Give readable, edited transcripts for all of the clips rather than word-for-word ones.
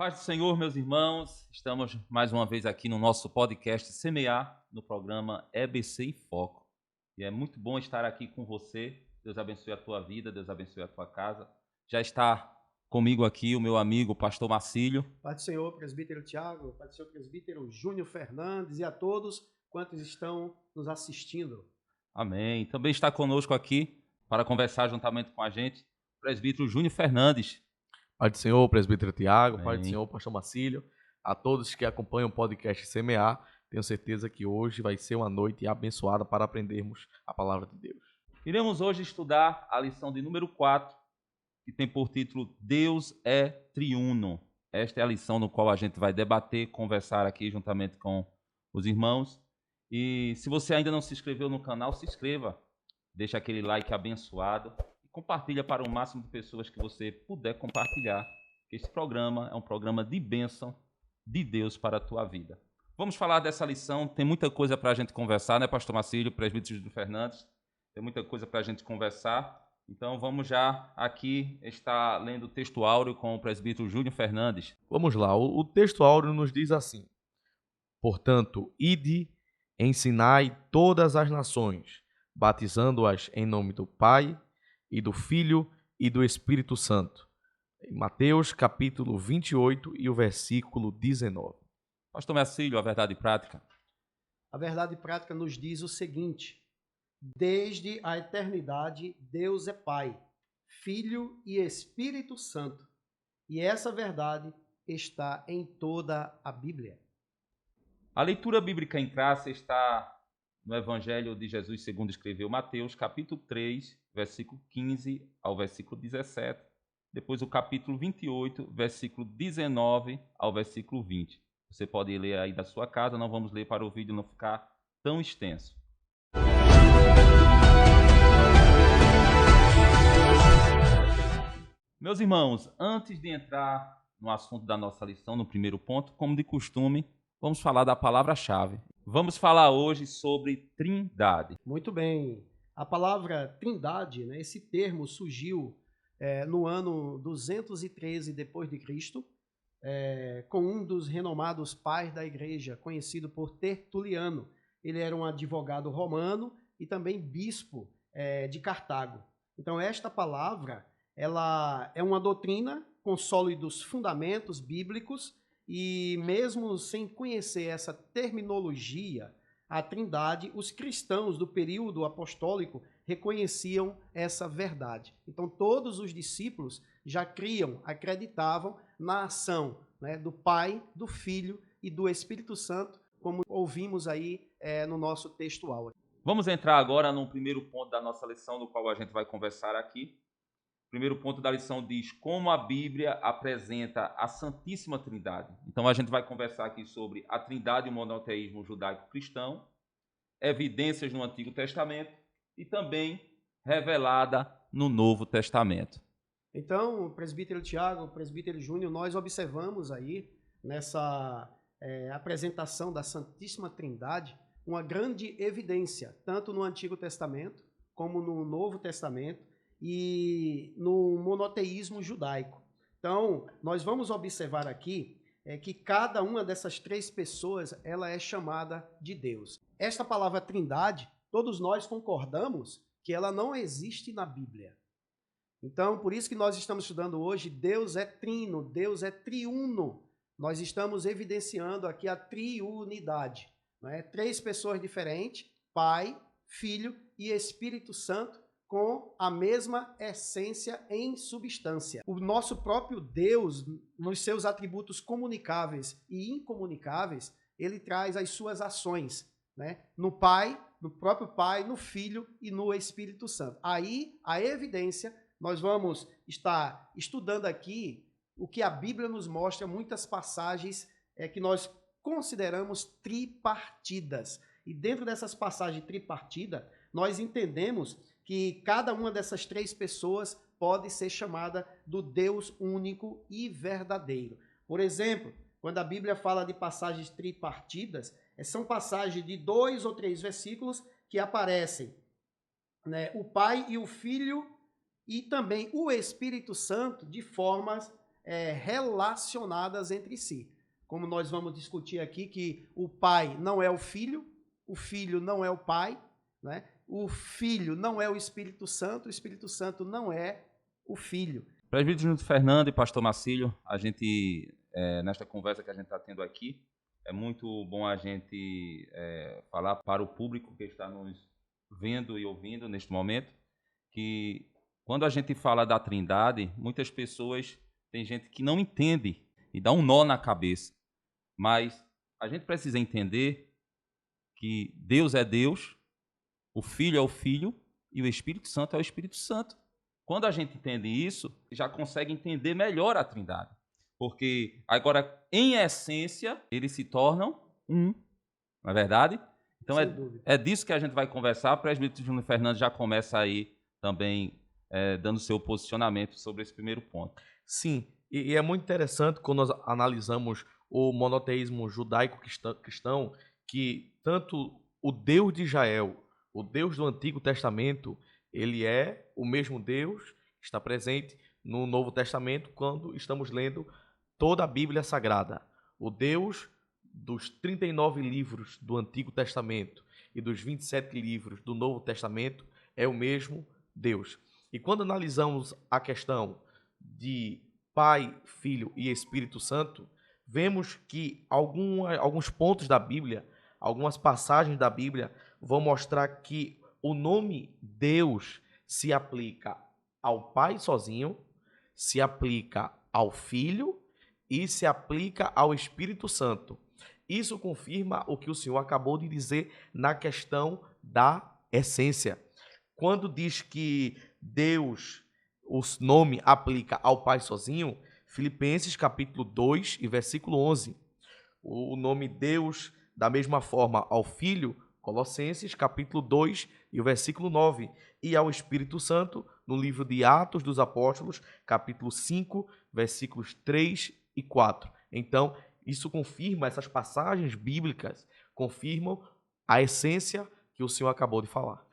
Paz do Senhor, meus irmãos, estamos mais uma vez aqui no nosso podcast Semear, no programa EBC em Foco. E é muito bom estar aqui com você. Deus abençoe a tua vida, Deus abençoe a tua casa. Já está comigo aqui o meu amigo, o pastor Marcílio. Paz do Senhor, presbítero Tiago, paz do Senhor, presbítero Júnior Fernandes e a todos quantos estão nos assistindo. Amém. Também está conosco aqui para conversar juntamente com a gente, o presbítero Júnior Fernandes. Pai do Senhor, presbítero Tiago, Amém. Pai do Senhor, pastor Marcílio, a todos que acompanham o podcast Semear, tenho certeza que hoje vai ser uma noite abençoada para aprendermos a palavra de Deus. Iremos hoje estudar a lição de número 4, que tem por título Deus é Triuno. Esta é a lição no qual a gente vai debater, conversar aqui juntamente com os irmãos. E se você ainda não se inscreveu no canal, se inscreva, deixa aquele like abençoado. Compartilha para o máximo de pessoas que você puder compartilhar, que esse programa é um programa de bênção de Deus para a tua vida. Vamos falar dessa lição, tem muita coisa para a gente conversar, né, pastor Marcílio, presbítero Júnior Fernandes? Tem muita coisa para a gente conversar. Então vamos já aqui estar lendo o texto áureo com o presbítero Júnior Fernandes. Vamos lá, o texto áureo nos diz assim: portanto, ide, ensinai todas as nações, batizando-as em nome do Pai, e do Filho e do Espírito Santo. Em Mateus capítulo 28 e o versículo 19. Pastor Marcílio, a verdade prática. A verdade prática nos diz o seguinte: desde a eternidade, Deus é Pai, Filho e Espírito Santo. E essa verdade está em toda a Bíblia. A leitura bíblica em classe está no Evangelho de Jesus segundo escreveu Mateus, capítulo 3, versículo 15 ao versículo 17. Depois o capítulo 28, versículo 19 ao versículo 20. Você pode ler aí da sua casa, não vamos ler para o vídeo não ficar tão extenso. Meus irmãos, antes de entrar no assunto da nossa lição, no primeiro ponto, como de costume, vamos falar da palavra-chave. Vamos falar hoje sobre Trindade. Muito bem. A palavra Trindade, né, esse termo surgiu no ano 213 depois de Cristo, com um dos renomados pais da igreja, conhecido por Tertuliano. Ele era um advogado romano e também bispo de Cartago. Então, esta palavra ela é uma doutrina com sólidos fundamentos bíblicos e mesmo sem conhecer essa terminologia, a Trindade, os cristãos do período apostólico reconheciam essa verdade. Então, todos os discípulos já criam, acreditavam na ação, né, do Pai, do Filho e do Espírito Santo, como ouvimos aí no nosso texto áureo. Vamos entrar agora no primeiro ponto da nossa lição, no qual a gente vai conversar aqui. O primeiro ponto da lição diz como a Bíblia apresenta a Santíssima Trindade. Então a gente vai conversar aqui sobre a Trindade e o monoteísmo judaico-cristão, evidências no Antigo Testamento e também revelada no Novo Testamento. Então, presbítero Tiago, presbítero Júnior, nós observamos aí nessa apresentação da Santíssima Trindade uma grande evidência, tanto no Antigo Testamento como no Novo Testamento, e no monoteísmo judaico. Então, nós vamos observar aqui que cada uma dessas três pessoas ela é chamada de Deus. Esta palavra Trindade, todos nós concordamos que ela não existe na Bíblia. Então, por isso que nós estamos estudando hoje, Deus é trino, Deus é triuno. Nós estamos evidenciando aqui a triunidade. Né? Três pessoas diferentes, Pai, Filho e Espírito Santo, com a mesma essência em substância. O nosso próprio Deus, nos seus atributos comunicáveis e incomunicáveis, ele traz as suas ações, né? No Pai, no próprio Pai, no Filho e no Espírito Santo. Aí, a evidência, nós vamos estar estudando aqui o que a Bíblia nos mostra, muitas passagens que nós consideramos tripartidas. E dentro dessas passagens tripartidas, nós entendemos que cada uma dessas três pessoas pode ser chamada do Deus único e verdadeiro. Por exemplo, quando a Bíblia fala de passagens tripartidas, são passagens de 2 ou 3 versículos que aparecem, né, o Pai e o Filho e também o Espírito Santo de formas relacionadas entre si. Como nós vamos discutir aqui, que o pai não é o filho não é o pai, né? O filho não é o Espírito Santo não é o filho. Presbítero Júnior Fernando e pastor Marcílio, a gente, nesta conversa que a gente está tendo aqui, é muito bom a gente falar para o público que está nos vendo e ouvindo neste momento, que quando a gente fala da Trindade, muitas pessoas, tem gente que não entende e dá um nó na cabeça. Mas a gente precisa entender que Deus é Deus, o Filho é o Filho e o Espírito Santo é o Espírito Santo. Quando a gente entende isso, já consegue entender melhor a Trindade. Porque agora, em essência, eles se tornam um. Não é verdade? Então é disso que a gente vai conversar. O presbítero Júnior Fernando já começa aí também dando seu posicionamento sobre esse primeiro ponto. Sim, e é muito interessante quando nós analisamos o monoteísmo judaico-cristão, que tanto o Deus de Israel, o Deus do Antigo Testamento, ele é o mesmo Deus que está presente no Novo Testamento quando estamos lendo toda a Bíblia Sagrada. O Deus dos 39 livros do Antigo Testamento e dos 27 livros do Novo Testamento é o mesmo Deus. E quando analisamos a questão de Pai, Filho e Espírito Santo, vemos que alguns pontos da Bíblia, algumas passagens da Bíblia vão mostrar que o nome Deus se aplica ao Pai sozinho, se aplica ao Filho e se aplica ao Espírito Santo. Isso confirma o que o Senhor acabou de dizer na questão da essência. Quando diz que Deus, o nome aplica ao Pai sozinho, Filipenses capítulo 2 e versículo 11. O nome Deus, da mesma forma, ao Filho, Colossenses capítulo 2 e o versículo 9. E ao Espírito Santo, no livro de Atos dos Apóstolos, capítulo 5, versículos 3 e 4. Então, isso confirma, essas passagens bíblicas confirmam a essência que o Senhor acabou de falar.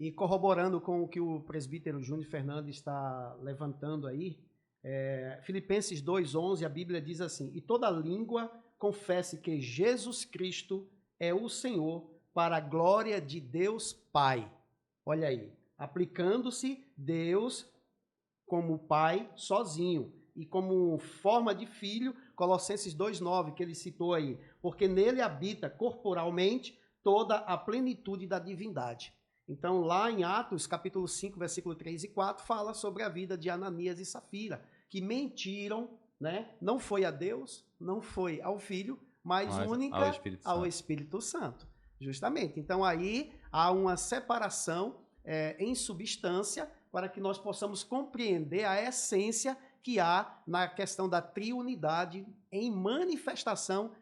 E corroborando com o que o presbítero Júnior Fernando está levantando aí, Filipenses 2,11, a Bíblia diz assim: e toda língua confesse que Jesus Cristo é o Senhor, para a glória de Deus Pai. Olha aí, aplicando-se Deus como Pai sozinho e como forma de filho, Colossenses 2,9, que ele citou aí, porque nele habita corporalmente toda a plenitude da divindade. Então, lá em Atos, capítulo 5, versículo 3 e 4, fala sobre a vida de Ananias e Safira, que mentiram, né? Não foi a Deus, não foi ao Filho, mas única ao Espírito Santo. Justamente. Então, aí há uma separação em substância para que nós possamos compreender a essência que há na questão da triunidade em manifestação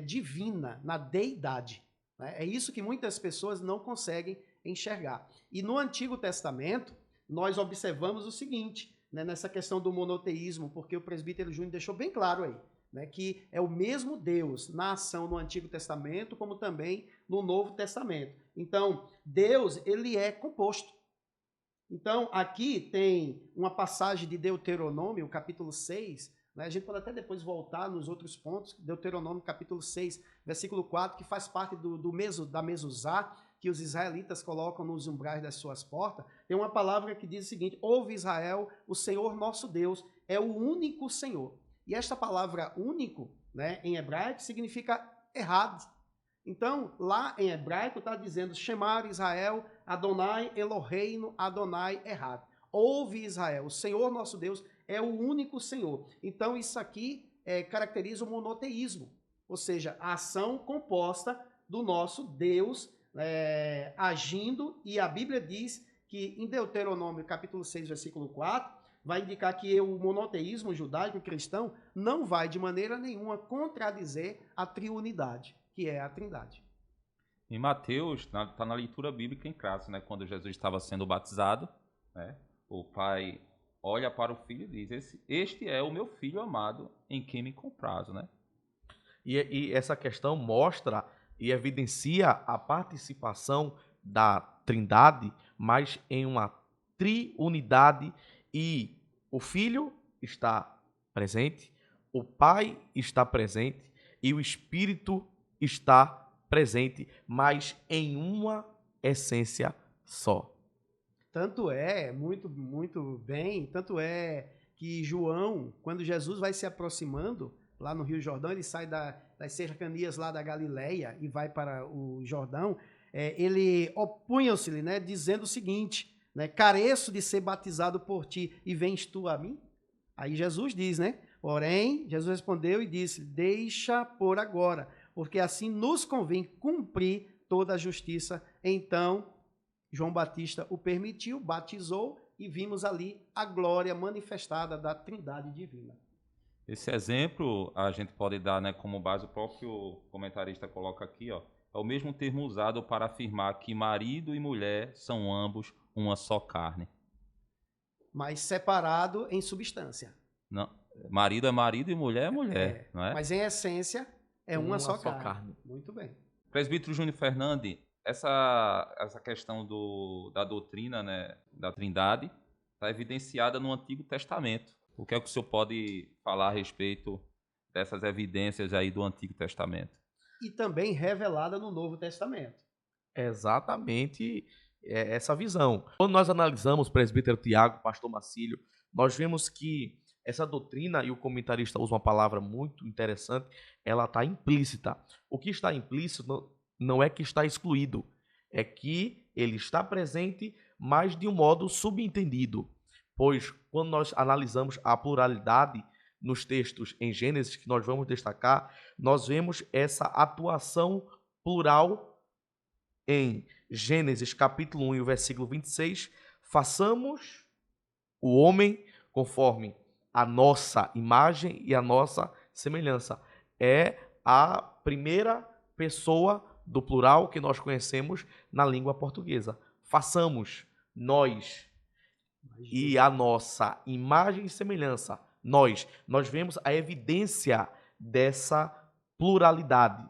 divina, na deidade. É isso que muitas pessoas não conseguem enxergar. E no Antigo Testamento, nós observamos o seguinte, né, nessa questão do monoteísmo, porque o presbítero Júnior deixou bem claro aí, né, que é o mesmo Deus na ação no Antigo Testamento, como também no Novo Testamento. Então, Deus, ele é composto. Então, aqui tem uma passagem de Deuteronômio, capítulo 6, né, a gente pode até depois voltar nos outros pontos, Deuteronômio, capítulo 6, versículo 4, que faz parte da mezuzá, que os israelitas colocam nos umbrais das suas portas. Tem uma palavra que diz o seguinte: ouve Israel, o Senhor nosso Deus é o único Senhor. E esta palavra único, né, em hebraico, significa errado. Então, lá em hebraico está dizendo Shemar Israel, Adonai Eloheinu, Adonai Errad. Ouve Israel, o Senhor nosso Deus é o único Senhor. Então, isso aqui caracteriza o monoteísmo, ou seja, a ação composta do nosso Deus agindo, e a Bíblia diz que em Deuteronômio capítulo 6, versículo 4, vai indicar que o monoteísmo judaico-cristão não vai de maneira nenhuma contradizer a triunidade, que é a Trindade. Em Mateus, está na leitura bíblica em classe, né? Quando Jesus estava sendo batizado, né? O pai olha para o filho e diz: este é o meu filho amado, em quem me comprazo, né? E essa questão mostra e evidencia a participação da Trindade, mas em uma triunidade, e o Filho está presente, o Pai está presente e o Espírito está presente, mas em uma essência só. Tanto é, muito bem, tanto é que João, quando Jesus vai se aproximando lá no Rio Jordão, ele sai das cercanias lá da Galileia e vai para o Jordão, ele opunha-se-lhe, né, dizendo o seguinte, né, careço de ser batizado por ti e vens tu a mim? Aí Jesus diz, né, porém, Jesus respondeu e disse, deixa por agora, porque assim nos convém cumprir toda a justiça. Então, João Batista o permitiu, batizou e vimos ali a glória manifestada da Trindade divina. Esse exemplo a gente pode dar, né, como base, o próprio comentarista coloca aqui, ó, é o mesmo termo usado para afirmar que marido e mulher são ambos uma só carne. Mas separado em substância. Não, marido é marido e mulher é mulher, não é? Mas em essência é uma só carne. Muito bem. Presbítero Júnior Fernandes, essa questão da doutrina, né, da Trindade está evidenciada no Antigo Testamento. O que é que o senhor pode falar a respeito dessas evidências aí do Antigo Testamento? E também revelada no Novo Testamento. Exatamente essa visão. Quando nós analisamos o presbítero Tiago, pastor Marcílio, nós vemos que essa doutrina, e o comentarista usa uma palavra muito interessante, ela está implícita. O que está implícito não é que está excluído, é que ele está presente, mas de um modo subentendido. Pois, quando nós analisamos a pluralidade nos textos em Gênesis, que nós vamos destacar, nós vemos essa atuação plural em Gênesis capítulo 1 e o versículo 26, façamos o homem conforme a nossa imagem e a nossa semelhança. É a primeira pessoa do plural que nós conhecemos na língua portuguesa. Façamos, nós, e a nossa imagem e semelhança, nós vemos a evidência dessa pluralidade,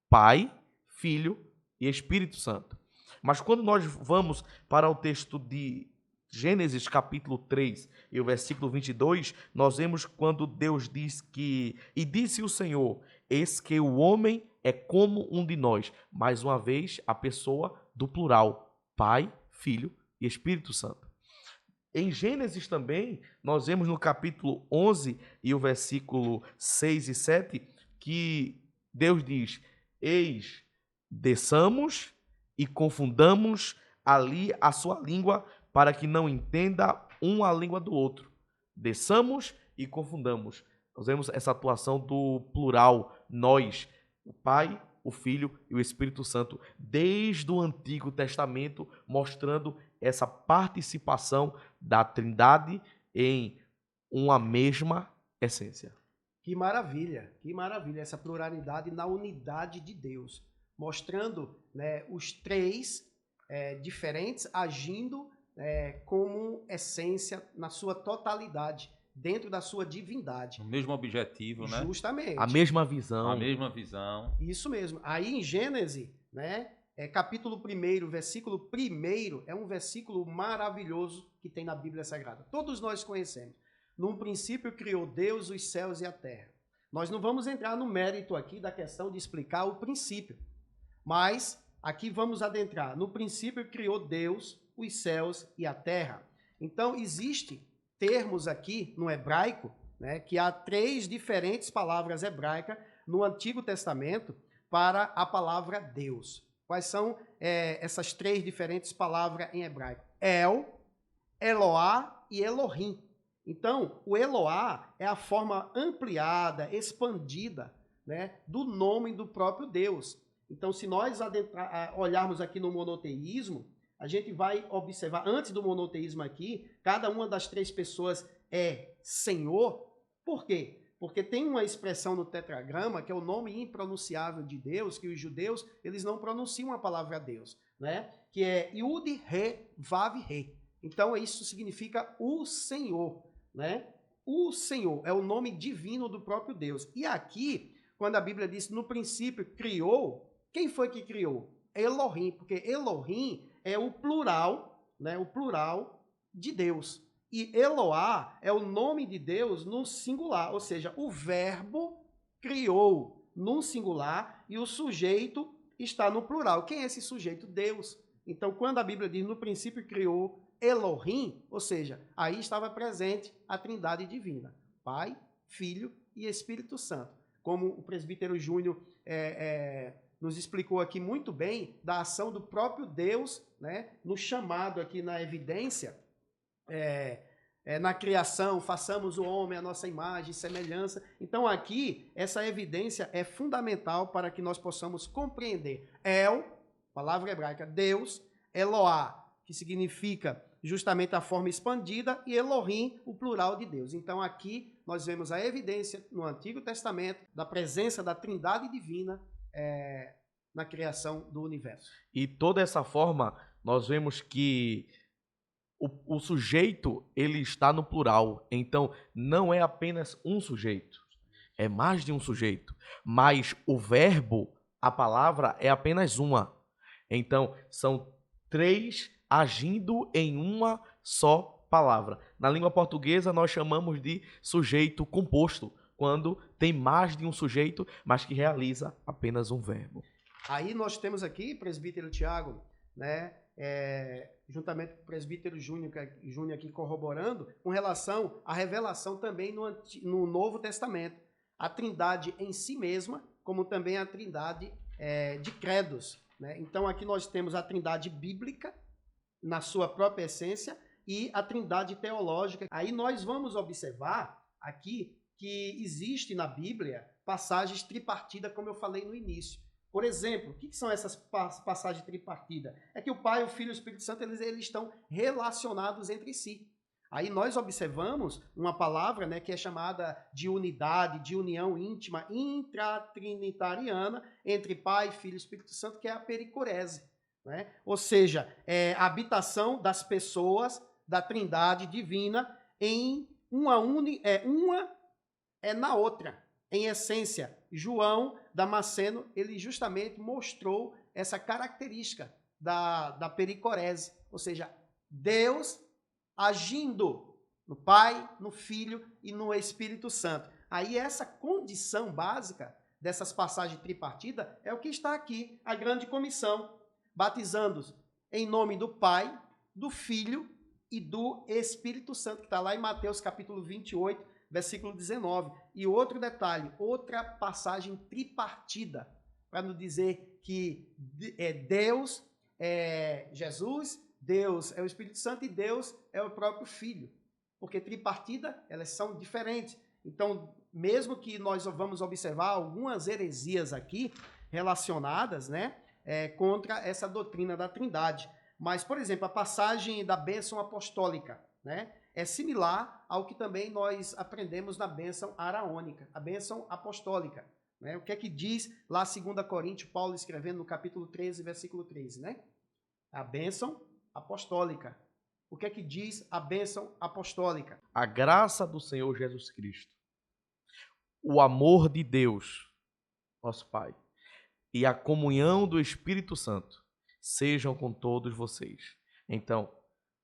Pai, Filho e Espírito Santo. Mas quando nós vamos para o texto de Gênesis capítulo 3 e o versículo 22, nós vemos quando Deus diz que, e disse o Senhor, eis que o homem é como um de nós. Mais uma vez, a pessoa do plural, Pai, Filho e Espírito Santo. Em Gênesis também, nós vemos no capítulo 11 e o versículo 6 e 7, que Deus diz, eis, desçamos e confundamos ali a sua língua, para que não entenda um a língua do outro. Desçamos e confundamos. Nós vemos essa atuação do plural, nós, o Pai, o Filho e o Espírito Santo, desde o Antigo Testamento, mostrando essa participação da Trindade em uma mesma essência. Que maravilha, essa pluralidade na unidade de Deus, mostrando, né, os três diferentes agindo como essência na sua totalidade, dentro da sua divindade. O mesmo objetivo, né? Justamente. A mesma visão. A mesma visão. Isso mesmo. Aí em Gênesis, né, capítulo 1, versículo 1, é um versículo maravilhoso que tem na Bíblia Sagrada. Todos nós conhecemos. Num princípio criou Deus os céus e a terra. Nós não vamos entrar no mérito aqui da questão de explicar o princípio, mas aqui vamos adentrar. No princípio criou Deus os céus e a terra. Então, existem termos aqui no hebraico, né, que há 3 diferentes palavras hebraicas no Antigo Testamento para a palavra Deus. Quais são essas 3 diferentes palavras em hebraico? El, Eloá e Elohim. Então, o Eloá é a forma ampliada, expandida, né, do nome do próprio Deus. Então, se nós olharmos aqui no monoteísmo, a gente vai observar, antes do monoteísmo aqui, cada uma das 3 pessoas é Senhor. Por quê? Porque tem uma expressão no tetragrama, que é o nome impronunciável de Deus, que os judeus, eles não pronunciam a palavra Deus, né? Que é Yud, Re, Vav, Re. Então, isso significa o Senhor, né? O Senhor é o nome divino do próprio Deus. E aqui, quando a Bíblia diz, no princípio criou, quem foi que criou? Elohim, porque Elohim é o plural, né? O plural de Deus. E Eloá é o nome de Deus no singular, ou seja, o verbo criou no singular e o sujeito está no plural. Quem é esse sujeito? Deus. Então, quando a Bíblia diz no princípio criou Elohim, ou seja, aí estava presente a Trindade divina, Pai, Filho e Espírito Santo. Como o presbítero Júnior nos explicou aqui muito bem da ação do próprio Deus, né, no chamado aqui na evidência, na criação, façamos o homem à nossa imagem e semelhança. Então aqui, essa evidência é fundamental para que nós possamos compreender. El, palavra hebraica, Deus, Eloá, que significa justamente a forma expandida, e Elohim, o plural de Deus. Então aqui nós vemos a evidência no Antigo Testamento da presença da Trindade divina na criação do universo. E toda essa forma, nós vemos que o sujeito, ele está no plural. Então, não é apenas um sujeito. É mais de um sujeito. Mas o verbo, a palavra, é apenas uma. Então, são três agindo em uma só palavra. Na língua portuguesa, nós chamamos de sujeito composto, quando tem mais de um sujeito, mas que realiza apenas um verbo. Aí nós temos aqui, presbítero Tiago, né, juntamente com o presbítero Júnior aqui corroborando, com relação à revelação também no Novo Testamento. A Trindade em si mesma, como também a Trindade de credos. Né? Então aqui nós temos a Trindade bíblica, na sua própria essência, e a Trindade teológica. Aí nós vamos observar aqui que existe na Bíblia passagens tripartidas, como eu falei no início. Por exemplo, o que são essas passagens tripartidas? É que o Pai, o Filho e o Espírito Santo, eles estão relacionados entre si. Aí nós observamos uma palavra, né, que é chamada de unidade, de união íntima, intratrinitariana, entre Pai, Filho e Espírito Santo, que é a pericorese. Né? Ou seja, a habitação das pessoas da Trindade divina em uma na outra. Em essência, João Damasceno, ele justamente mostrou essa característica da pericorese, ou seja, Deus agindo no Pai, no Filho e no Espírito Santo. Aí essa condição básica dessas passagens tripartidas é o que está aqui, a grande comissão, batizando-os em nome do Pai, do Filho e do Espírito Santo, que está lá em Mateus capítulo 28, versículo 19. E outro detalhe, outra passagem tripartida, para nos dizer que Deus é Jesus, Deus é o Espírito Santo e Deus é o próprio Filho. Porque tripartida, elas são diferentes. Então, mesmo que nós vamos observar algumas heresias aqui relacionadas, né, contra essa doutrina da Trindade. Mas, por exemplo, a passagem da bênção apostólica, né, é similar ao que também nós aprendemos na bênção araônica, a bênção apostólica. Né? O que é que diz lá 2 Coríntios, Paulo escrevendo no capítulo 13, versículo 13, né? A bênção apostólica. O que é que diz a bênção apostólica? A graça do Senhor Jesus Cristo, o amor de Deus, nosso Pai, e a comunhão do Espírito Santo sejam com todos vocês. Então,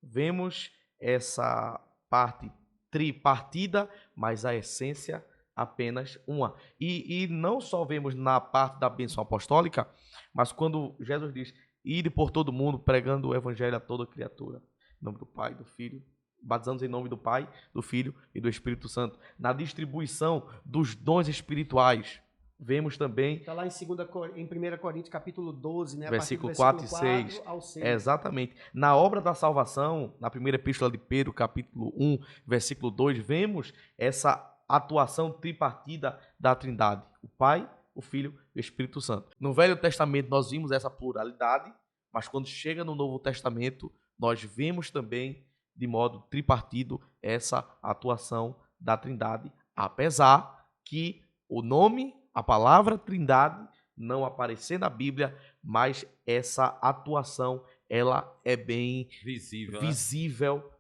vemos essa parte tripartida, mas a essência apenas uma. E não só vemos na parte da bênção apostólica, mas quando Jesus diz, ide por todo mundo pregando o evangelho a toda criatura, em nome do Pai, do Filho, batizando em nome do Pai, do Filho e do Espírito Santo. Na distribuição dos dons espirituais, vemos também... Está lá em 1 Coríntios, capítulo 12, né? Versículo 4 e 6. Ao 6. Exatamente. Na obra da salvação, na primeira epístola de Pedro, capítulo 1, versículo 2, vemos essa atuação tripartida da Trindade. O Pai, o Filho e o Espírito Santo. No Velho Testamento nós vimos essa pluralidade, mas quando chega no Novo Testamento, nós vemos também, de modo tripartido, essa atuação da Trindade, apesar que o nome, a palavra Trindade, não aparecer na Bíblia, mas essa atuação, ela é bem visível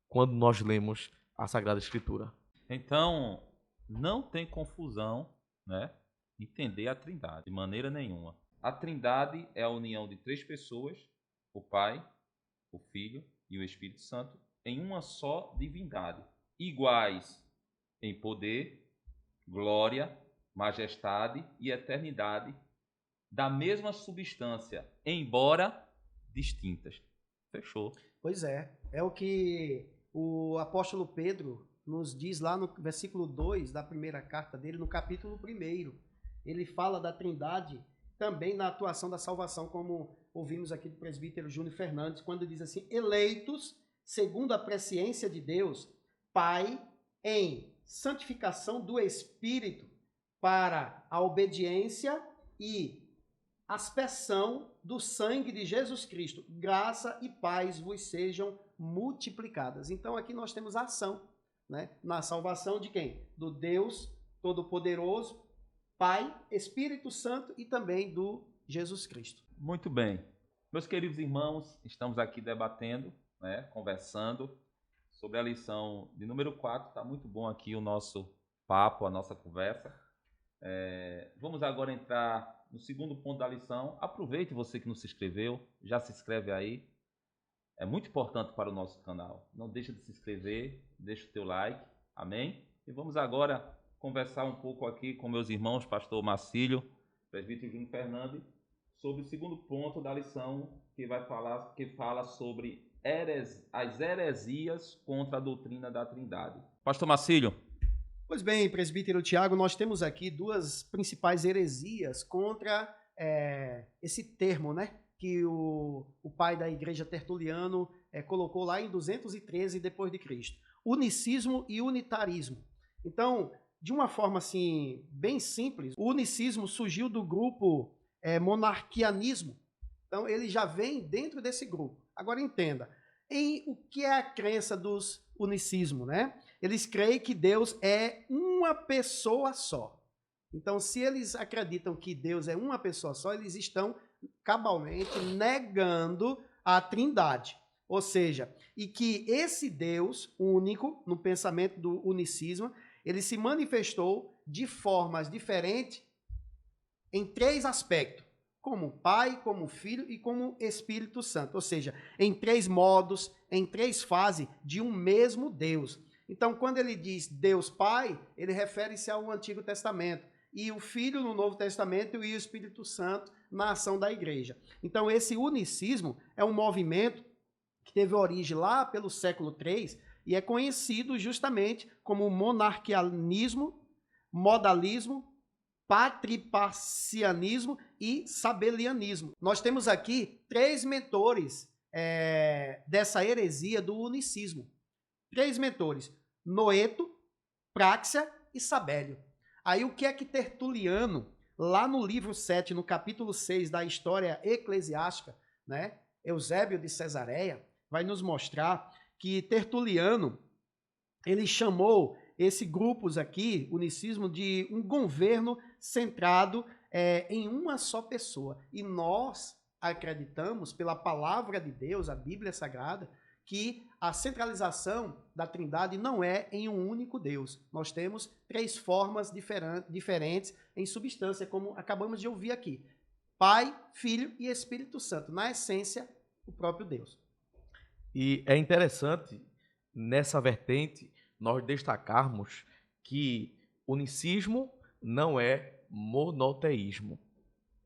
quando nós lemos a Sagrada Escritura. Então, não tem confusão, né? Entender a Trindade, de maneira nenhuma. A Trindade é a união de três pessoas, o Pai, o Filho e o Espírito Santo, em uma só divindade, iguais em poder, glória, majestade e eternidade, da mesma substância, embora distintas. Fechou. Pois é. É o que o apóstolo Pedro nos diz lá no versículo 2 da primeira carta dele, no capítulo 1. Ele fala da Trindade também na atuação da salvação, como ouvimos aqui do presbítero Júnior Fernandes, quando diz assim: eleitos segundo a presciência de Deus, Pai, em santificação do Espírito, para a obediência e aspersão do sangue de Jesus Cristo. Graça e paz vos sejam multiplicadas. Então aqui nós temos a ação, né, na salvação de quem? Do Deus Todo-Poderoso, Pai, Espírito Santo e também do Jesus Cristo. Muito bem. Meus queridos irmãos, estamos aqui debatendo, né, conversando sobre a lição de número 4. Está muito bom aqui o nosso papo, a nossa conversa. Vamos agora entrar no segundo ponto da lição. Aproveite, você que não se inscreveu, já se inscreve aí. É muito importante para o nosso canal. Não deixa de se inscrever, deixa o teu like, amém? E vamos agora conversar um pouco aqui com meus irmãos, pastor Marcílio, presbítero Júnior Fernandes, sobre o segundo ponto da lição, que fala sobre as heresias contra a doutrina da Trindade. Pastor Marcílio. Pois bem, presbítero Tiago, nós temos aqui duas principais heresias contra esse termo, né, que o pai da igreja Tertuliano colocou lá em 213 depois de Cristo. Unicismo e unitarismo. Então, de uma forma assim bem simples, o unicismo surgiu do grupo monarquianismo. Então, ele já vem dentro desse grupo. Agora entenda, o que é a crença dos unicismo, né? Eles creem que Deus é uma pessoa só. Então, se eles acreditam que Deus é uma pessoa só, eles estão cabalmente negando a Trindade. Ou seja, e que esse Deus único, no pensamento do unicismo, ele se manifestou de formas diferentes em 3 aspectos: como Pai, como Filho e como Espírito Santo. Ou seja, em 3 modos, em 3 fases de um mesmo Deus. Então, quando ele diz Deus Pai, ele refere-se ao Antigo Testamento, e o Filho no Novo Testamento e o Espírito Santo na ação da igreja. Então, esse unicismo é um movimento que teve origem lá pelo século III e é conhecido justamente como monarquianismo, modalismo, patripacianismo e sabelianismo. Nós temos aqui 3 mentores dessa heresia do unicismo. 3 mentores: Noeto, Práxia e Sabélio. Aí o que é que Tertuliano, lá no livro 7, no capítulo 6 da história eclesiástica, né, Eusébio de Cesareia, vai nos mostrar que Tertuliano, ele chamou esse grupos aqui, unicismo, de um governo centrado em uma só pessoa. E nós acreditamos, pela palavra de Deus, a Bíblia Sagrada, que a centralização da Trindade não é em um único Deus. Nós temos 3 formas diferentes em substância, como acabamos de ouvir aqui: Pai, Filho e Espírito Santo. Na essência, o próprio Deus. E é interessante, nessa vertente, nós destacarmos que unicismo não é monoteísmo.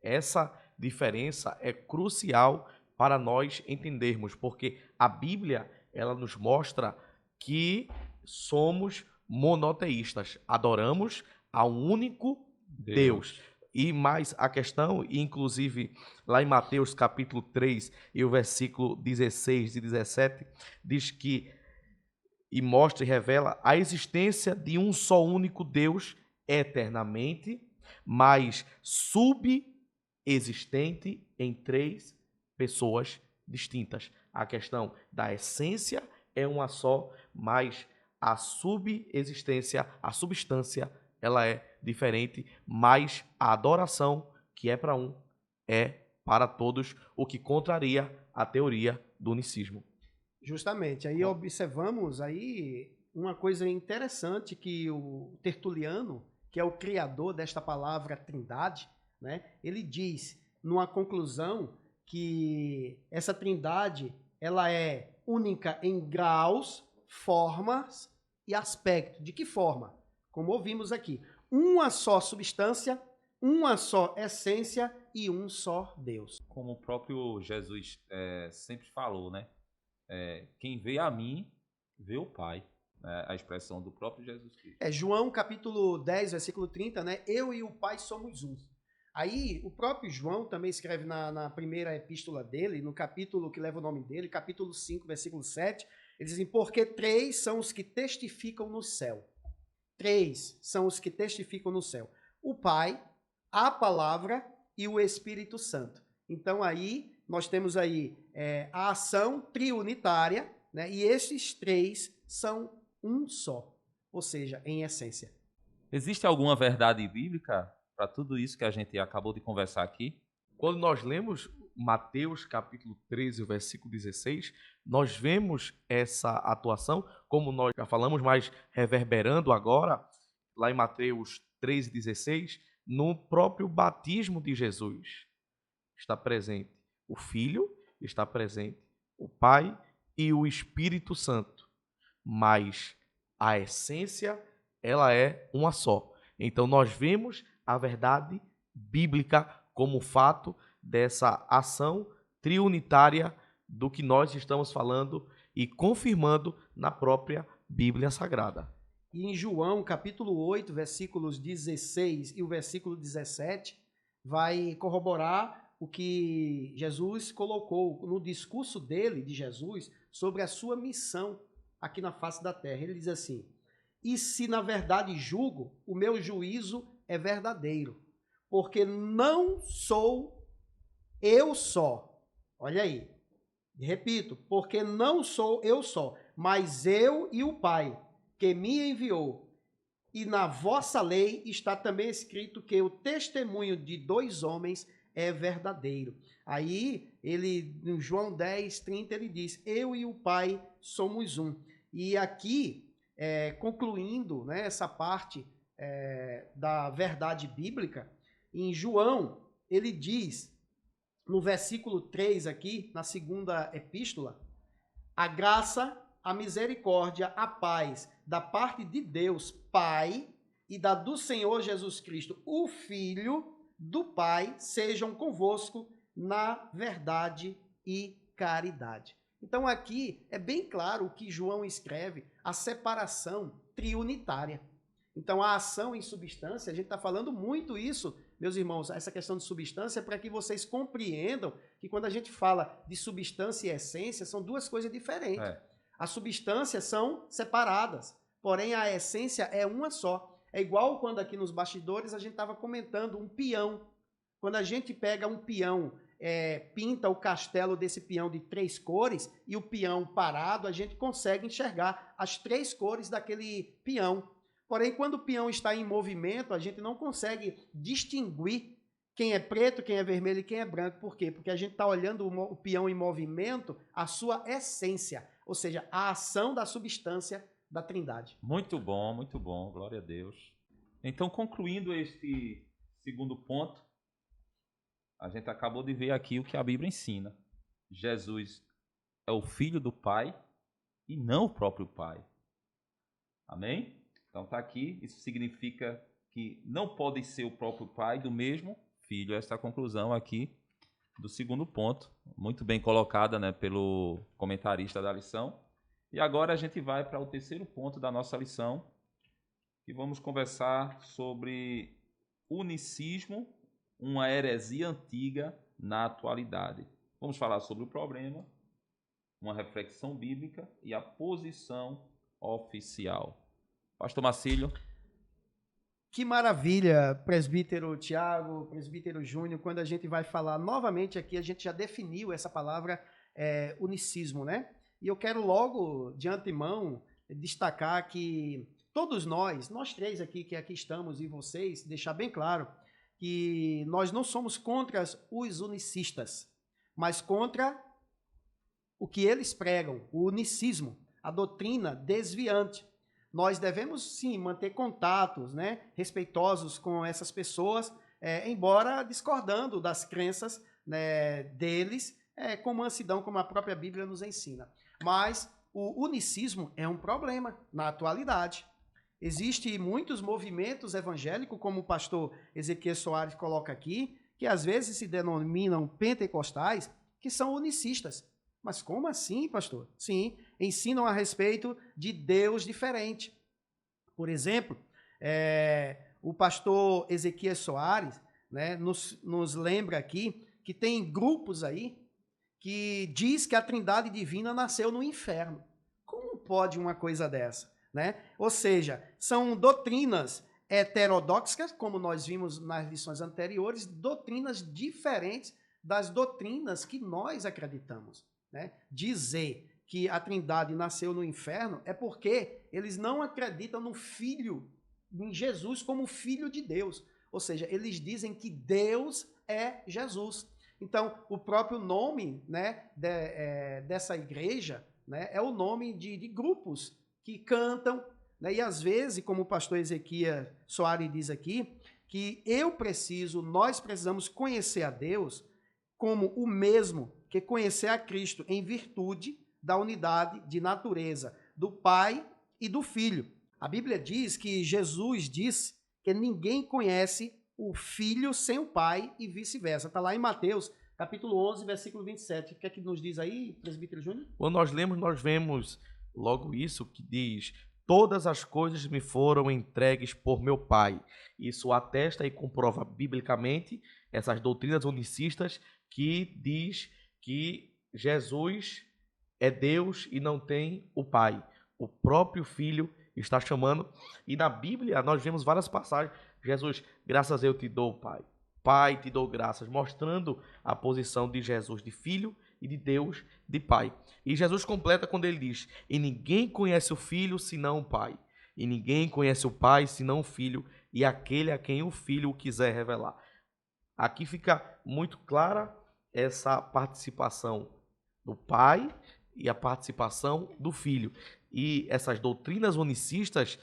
Essa diferença é crucial para nós entendermos, porque a Bíblia, ela nos mostra que somos monoteístas, adoramos a um único Deus. E mais a questão, inclusive lá em Mateus capítulo 3 e o versículo 16 e 17, diz que, e mostra e revela a existência de um só único Deus eternamente, mas subexistente em 3 pessoas distintas. A questão da essência é uma só, mas a subexistência, a substância, ela é diferente, mas a adoração, que é para um, é para todos, o que contraria a teoria do unicismo. Justamente. Aí observamos aí uma coisa interessante, que o Tertuliano, que é o criador desta palavra Trindade, né, ele diz, numa conclusão, que essa Trindade ela é única em graus, formas e aspecto. De que forma? Como ouvimos aqui, uma só substância, uma só essência e um só Deus. Como o próprio Jesus sempre falou, né? Quem vê a mim, vê o Pai. A expressão do próprio Jesus Cristo. João capítulo 10, versículo 30, né? Eu e o Pai somos um. Aí, o próprio João também escreve na primeira epístola dele, no capítulo que leva o nome dele, capítulo 5, versículo 7, ele diz assim, porque 3 são os que testificam no céu. 3 são os que testificam no céu. O Pai, a Palavra e o Espírito Santo. Então, aí, nós temos aí a ação triunitária, né? E esses 3 são um só, ou seja, em essência. Existe alguma verdade bíblica para tudo isso que a gente acabou de conversar aqui? Quando nós lemos Mateus capítulo 13, versículo 16, nós vemos essa atuação, como nós já falamos, mas reverberando agora, lá em Mateus 13, 16, no próprio batismo de Jesus. Está presente o Filho, está presente o Pai e o Espírito Santo. Mas a essência, ela é uma só. Então, nós vemos a verdade bíblica como fato dessa ação triunitária do que nós estamos falando e confirmando na própria Bíblia Sagrada. E em João, capítulo 8, versículos 16 e o versículo 17, vai corroborar o que Jesus colocou no discurso dele, de Jesus, sobre a sua missão aqui na face da terra. Ele diz assim, e se na verdade julgo, o meu juízo é verdadeiro, porque não sou eu só. Olha aí, repito, porque não sou eu só, mas eu e o Pai, que me enviou. E na vossa lei está também escrito que o testemunho de 2 homens é verdadeiro. Aí, ele, em João 10, 30, ele diz, eu e o Pai somos um. E aqui, concluindo, né, essa parte da verdade bíblica, em João, ele diz, no versículo 3 aqui, na segunda epístola, a graça, a misericórdia, a paz, da parte de Deus, Pai, e da do Senhor Jesus Cristo, o Filho do Pai, sejam convosco na verdade e caridade. Então aqui é bem claro o que João escreve, a separação triunitária. Então a ação em substância, a gente está falando muito isso, meus irmãos, essa questão de substância, para que vocês compreendam que quando a gente fala de substância e essência, são 2 coisas diferentes. As substâncias são separadas, porém a essência é uma só. É igual quando aqui nos bastidores a gente estava comentando um peão. Quando a gente pega um peão, pinta o castelo desse peão de 3 cores e o peão parado, a gente consegue enxergar as 3 cores daquele peão. Porém, quando o peão está em movimento, a gente não consegue distinguir quem é preto, quem é vermelho e quem é branco. Por quê? Porque a gente está olhando o peão em movimento, a sua essência, ou seja, a ação da substância da Trindade. Muito bom, glória a Deus. Então, concluindo este segundo ponto, a gente acabou de ver aqui o que a Bíblia ensina. Jesus é o Filho do Pai e não o próprio Pai. Amém? Então está aqui, isso significa que não pode ser o próprio Pai do mesmo Filho. Esta é a conclusão aqui do segundo ponto, muito bem colocada, né, pelo comentarista da lição. E agora a gente vai para o terceiro ponto da nossa lição, e vamos conversar sobre unicismo, uma heresia antiga na atualidade. Vamos falar sobre o problema, uma reflexão bíblica e a posição oficial. Pastor Marcílio. Que maravilha, presbítero Tiago, presbítero Júnior, quando a gente vai falar novamente aqui, a gente já definiu essa palavra unicismo, né? E eu quero logo, de antemão, destacar que todos nós 3 aqui, que aqui estamos, e vocês, deixar bem claro que nós não somos contra os unicistas, mas contra o que eles pregam, o unicismo, a doutrina desviante. Nós devemos, sim, manter contatos, né, respeitosos com essas pessoas, embora discordando das crenças, né, deles, com mansidão, como a própria Bíblia nos ensina. Mas o unicismo é um problema na atualidade. Existem muitos movimentos evangélicos, como o pastor Ezequiel Soares coloca aqui, que às vezes se denominam pentecostais, que são unicistas. Mas como assim, pastor? Sim, ensinam a respeito de Deus diferente. Por exemplo, o pastor Ezequiel Soares, né, nos lembra aqui que tem grupos aí que diz que a Trindade Divina nasceu no inferno. Como pode uma coisa dessa? Né? Ou seja, são doutrinas heterodoxas, como nós vimos nas lições anteriores, doutrinas diferentes das doutrinas que nós acreditamos. Né? Dizer que a Trindade nasceu no inferno é porque eles não acreditam no Filho, em Jesus como Filho de Deus. Ou seja, eles dizem que Deus é Jesus. Então, o próprio nome, né, dessa igreja, né, é o nome de grupos que cantam, né, e às vezes, como o pastor Ezequiel Soares diz aqui, que nós precisamos conhecer a Deus como o mesmo que conhecer a Cristo, em virtude da unidade de natureza do Pai e do Filho. A Bíblia diz que Jesus disse que ninguém conhece o Filho sem o Pai e vice-versa. Está lá em Mateus, capítulo 11, versículo 27. O que é que nos diz aí, presbítero Júnior? Quando nós lemos, nós vemos logo isso que diz: todas as coisas me foram entregues por meu Pai. Isso atesta e comprova biblicamente essas doutrinas unicistas que diz que Jesus é Deus e não tem o Pai. O próprio Filho está chamando. E na Bíblia nós vemos várias passagens. Jesus, graças eu te dou, Pai. Pai, te dou graças, mostrando a posição de Jesus de Filho e de Deus de Pai. E Jesus completa quando ele diz: e ninguém conhece o Filho senão o Pai. E ninguém conhece o Pai senão o Filho e aquele a quem o Filho o quiser revelar. Aqui fica muito clara essa participação do Pai e a participação do Filho. E essas doutrinas unicistas,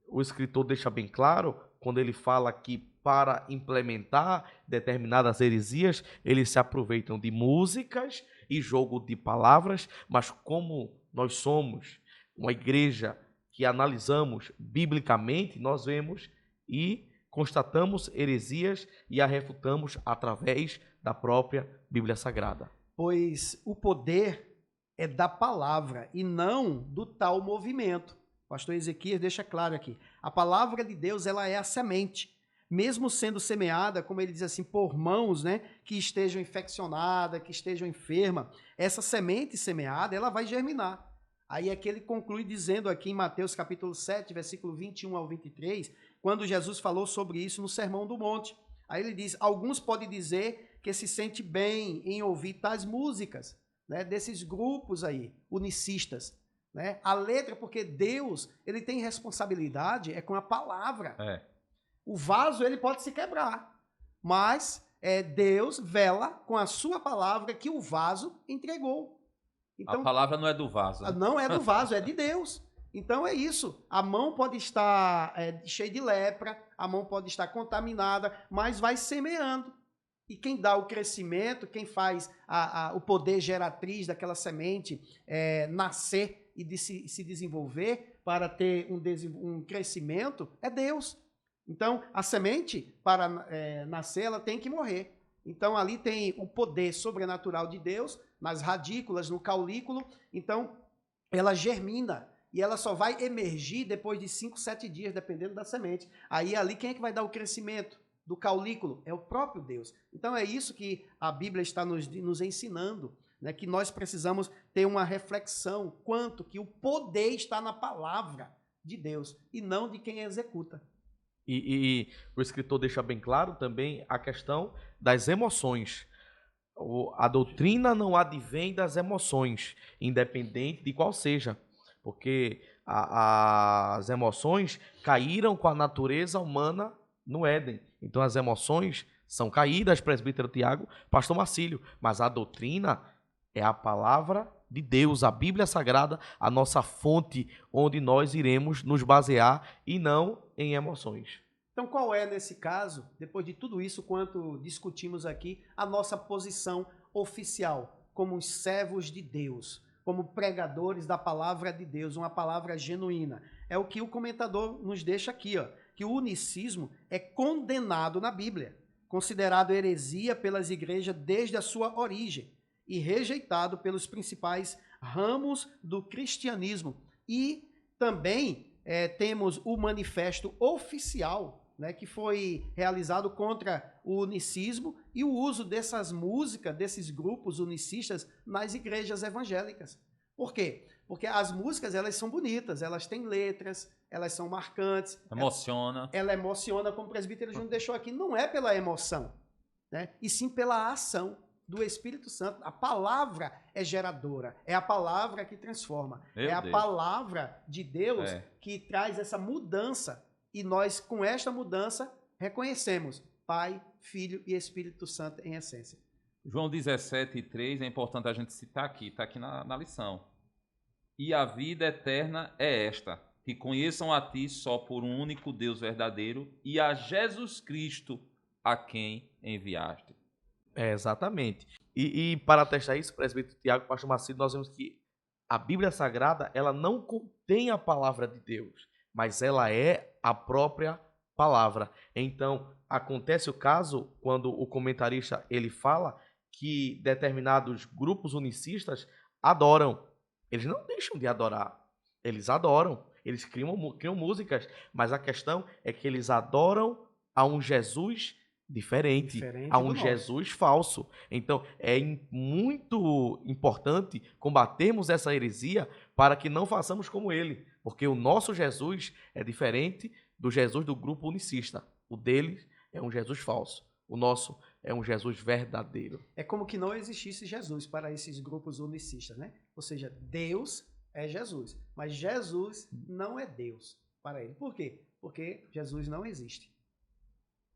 o escritor deixa bem claro quando ele fala que para implementar determinadas heresias, eles se aproveitam de músicas e jogo de palavras, mas como nós somos uma igreja que analisamos biblicamente, nós vemos e constatamos heresias e a refutamos através da própria Bíblia Sagrada. Pois o poder é da palavra e não do tal movimento. O pastor Ezequiel deixa claro aqui. A palavra de Deus, ela é a semente. Mesmo sendo semeada, como ele diz assim, por mãos, né, que estejam infeccionadas, que estejam enfermas, essa semente semeada, ela vai germinar. Aí é que ele conclui dizendo aqui em Mateus capítulo 7, versículo 21 ao 23, quando Jesus falou sobre isso no Sermão do Monte. Aí ele diz: alguns podem dizer que se sente bem em ouvir tais músicas, né, desses grupos aí, unicistas. Né? A letra, porque Deus, ele tem responsabilidade, com a palavra. O vaso, ele pode se quebrar, mas Deus vela com a sua palavra que o vaso entregou. Então, a palavra não é do vaso. Né? Não é do vaso, é de Deus. Então é isso. A mão pode estar cheia de lepra, a mão pode estar contaminada, mas vai semeando. E quem dá o crescimento, quem faz o poder geratriz daquela semente nascer e se desenvolver para ter um crescimento, é Deus. Então, a semente, para nascer, ela tem que morrer. Então, ali tem o poder sobrenatural de Deus, nas radículas, no caulículo. Então, ela germina e ela só vai emergir depois de 5, 7 dias, dependendo da semente. Aí, ali, quem é que vai dar o crescimento do caulículo? É o próprio Deus. Então, é isso que a Bíblia está nos ensinando, né? Que nós precisamos ter uma reflexão quanto que o poder está na palavra de Deus e não de quem executa. E o escritor deixa bem claro também a questão das emoções. A doutrina não advém das emoções, independente de qual seja, porque as emoções caíram com a natureza humana no Éden. Então as emoções são caídas, presbítero Tiago, pastor Marcílio, mas a doutrina é a palavra de Deus, a Bíblia Sagrada, a nossa fonte onde nós iremos nos basear e não em emoções. Então, qual é, nesse caso, depois de tudo isso, quanto discutimos aqui, a nossa posição oficial? como os servos de Deus, como pregadores da palavra de Deus, uma palavra genuína. É o que o comentador nos deixa aqui, ó, que o unicismo é condenado na Bíblia, considerado heresia pelas igrejas desde a sua origem e rejeitado pelos principais ramos do cristianismo. E também temos o manifesto oficial, né, que foi realizado contra o unicismo e o uso dessas músicas, desses grupos unicistas nas igrejas evangélicas. Por quê? Porque as músicas, elas são bonitas, elas têm letras, elas são marcantes. Emociona. Ela emociona, como o presbítero Júnior deixou aqui, não é pela emoção, né, e sim pela ação do Espírito Santo. A palavra é geradora, é a palavra que transforma, a palavra de Deus que traz essa mudança. E nós, com esta mudança, reconhecemos Pai, Filho e Espírito Santo em essência. João 17:3 é importante a gente citar aqui, está aqui na lição. E a vida eterna é esta, que conheçam a ti só por um único Deus verdadeiro e a Jesus Cristo a quem enviaste. Exatamente. E para atestar isso, presbítero Tiago, pastor Macido, nós vemos que a Bíblia Sagrada, ela não contém a palavra de Deus, mas ela é a própria palavra. Então, acontece o caso quando o comentarista ele fala que determinados grupos unicistas adoram. Eles não deixam de adorar, eles adoram, eles criam músicas, mas a questão é que eles adoram a um Jesus diferente a um Jesus falso. Então, é muito importante combatermos essa heresia para que não façamos como ele, porque o nosso Jesus é diferente do Jesus do grupo unicista. O deles é um Jesus falso. O nosso é um Jesus verdadeiro. É como que não existisse Jesus para esses grupos unicistas, né? Ou seja, Deus é Jesus, mas Jesus não é Deus para ele. Por quê? Porque Jesus não existe.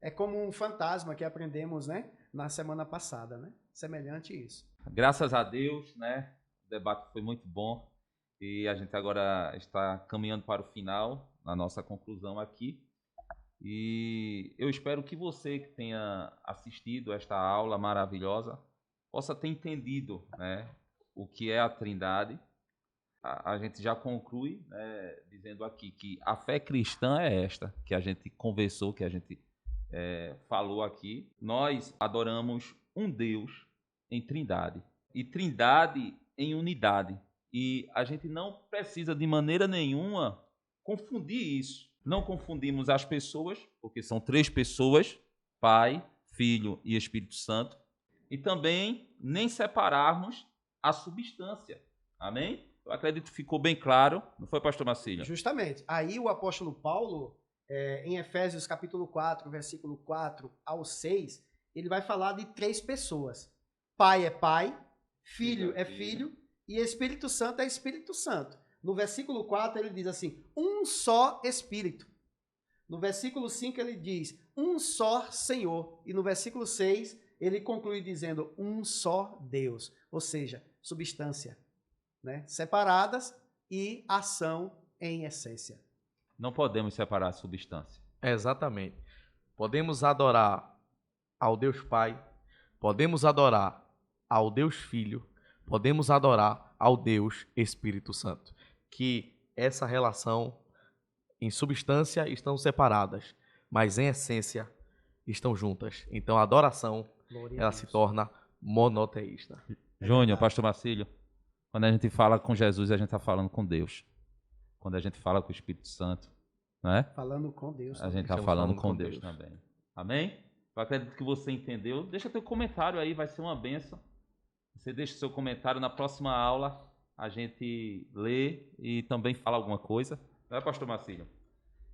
É como um fantasma que aprendemos, né, na semana passada, né? Semelhante a isso. Graças a Deus, né? O debate foi muito bom e a gente agora está caminhando para o final, na nossa conclusão aqui. E eu espero que você que tenha assistido esta aula maravilhosa possa ter entendido, né, o que é a Trindade. A gente já conclui, né, dizendo aqui que a fé cristã é esta, que a gente conversou, que a gente falou aqui. Nós adoramos um Deus em Trindade e Trindade em unidade. E a gente não precisa de maneira nenhuma confundir isso. Não confundimos as pessoas, porque são 3 pessoas, Pai, Filho e Espírito Santo. E também nem separarmos a substância. Amém? Eu acredito que ficou bem claro. Não foi, pastor Marcílio? Justamente. Aí o apóstolo Paulo, em Efésios capítulo 4, versículo 4 ao 6, ele vai falar de 3 pessoas. Pai é Pai, Filho é Filho e Espírito Santo é Espírito Santo. No versículo 4 ele diz assim, um só Espírito. No versículo 5 ele diz, um só Senhor. E no versículo 6 ele conclui dizendo, um só Deus. Ou seja, substância, né? Separadas e ação em essência. Não podemos separar a substância. Exatamente. Podemos adorar ao Deus Pai, podemos adorar ao Deus Filho, podemos adorar ao Deus Espírito Santo. Que essa relação em substância estão separadas, mas em essência estão juntas. Então a adoração ela se torna monoteísta. Júnior, pastor Marcílio, quando a gente fala com Jesus, a gente está falando com Deus. Quando a gente fala com o Espírito Santo, não é? Falando com Deus. A gente está falando com Deus também. Amém? Eu acredito que você entendeu. Deixa teu comentário aí, vai ser uma bênção. Você deixa seu comentário na próxima aula. A gente lê e também fala alguma coisa. Não é, pastor Marcílio?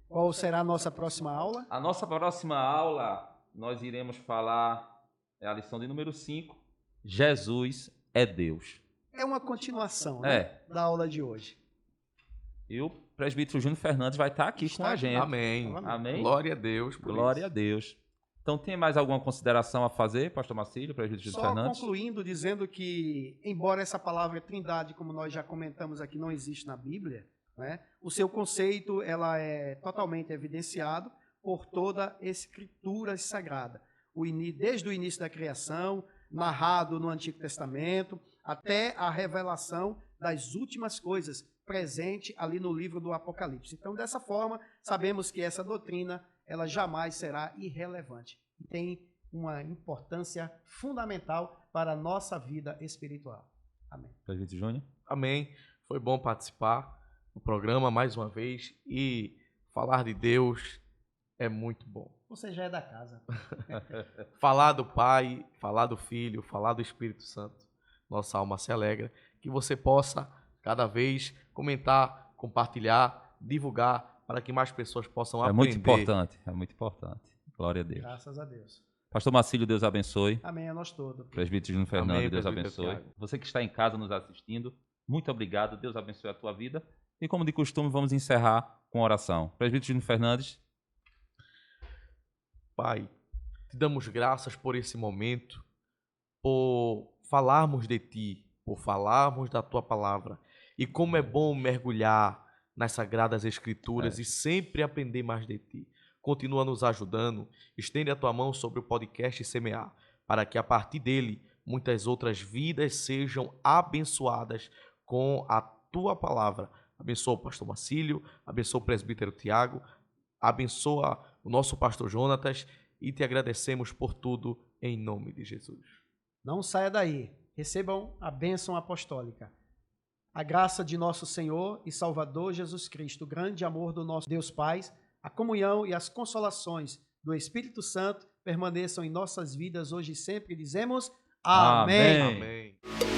Qual será a nossa próxima aula? A nossa próxima aula, nós iremos falar, é a lição de número 5, Jesus é Deus. É uma continuação, né, da aula de hoje. E o presbítero Júnior Fernandes vai estar aqui com a gente. Amém. Amém. Glória a Deus por Glória isso. a Deus. Então, tem mais alguma consideração a fazer, pastor Marcílio, presbítero Júnior Fernandes? Só concluindo, dizendo que, embora essa palavra trindade, como nós já comentamos aqui, não existe na Bíblia, né, o seu conceito ela é totalmente evidenciado por toda a Escritura Sagrada. Desde o início da criação, narrado no Antigo Testamento, até a revelação das últimas coisas, presente ali no livro do Apocalipse. Então, dessa forma, sabemos que essa doutrina, ela jamais será irrelevante. Tem uma importância fundamental para a nossa vida espiritual. Amém. Presbítero Júnior? Amém. Foi bom participar do programa mais uma vez e falar de Deus é muito bom. Você já é da casa. Falar do Pai, falar do Filho, falar do Espírito Santo. Nossa alma se alegra. Que você possa cada vez comentar, compartilhar, divulgar para que mais pessoas possam aprender. É muito importante. Glória a Deus. Graças a Deus. Pastor Marcílio, Deus abençoe. Amém, a nós todos. Presbítero Júnior Fernando, Amém, Deus presbítero abençoe. Tiago. Você que está em casa nos assistindo, muito obrigado. Deus abençoe a tua vida. E como de costume, vamos encerrar com oração. Presbítero Júnior Fernandes. Pai, te damos graças por esse momento, por falarmos de Ti, por falarmos da Tua palavra. E como é bom mergulhar nas Sagradas Escrituras e sempre aprender mais de Ti. Continua nos ajudando, estende a Tua mão sobre o podcast Semear, para que a partir dele muitas outras vidas sejam abençoadas com a Tua palavra. Abençoa o pastor Marcílio, abençoa o presbítero Tiago, abençoa o nosso pastor Jonatas e te agradecemos por tudo em nome de Jesus. Não saia daí. Recebam a bênção apostólica. A graça de nosso Senhor e Salvador Jesus Cristo, o grande amor do nosso Deus Pai, a comunhão e as consolações do Espírito Santo permaneçam em nossas vidas hoje e sempre. Dizemos amém. Amém. Amém.